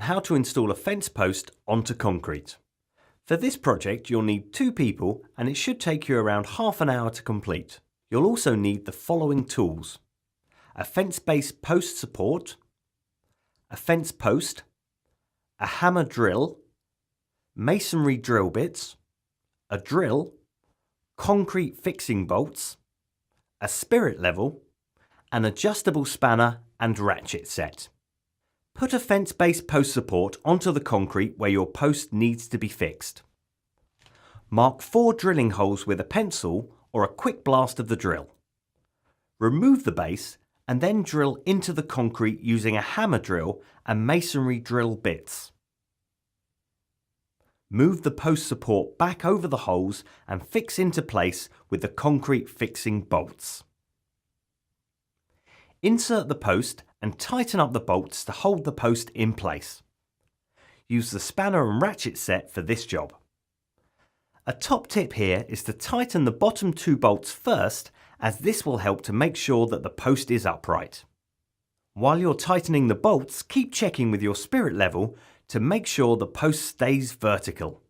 How to install a fence post onto concrete. For this project you'll need 2 people and it should take you around half an hour to complete. You'll also need the following tools: a fence-based post support, a fence post, a hammer drill, masonry drill bits, a drill, concrete fixing bolts, a spirit level, an adjustable spanner and ratchet set. Put a fence-based post support onto the concrete where your post needs to be fixed. Mark 4 drilling holes with a pencil or a quick blast of the drill. Remove the base and then drill into the concrete using a hammer drill and masonry drill bits. Move the post support back over the holes and fix into place with the concrete fixing bolts. Insert the post and tighten up the bolts to hold the post in place. Use the spanner and ratchet set for this job. A top tip here is to tighten the bottom 2 bolts first, as this will help to make sure that the post is upright. While you're tightening the bolts, keep checking with your spirit level to make sure the post stays vertical.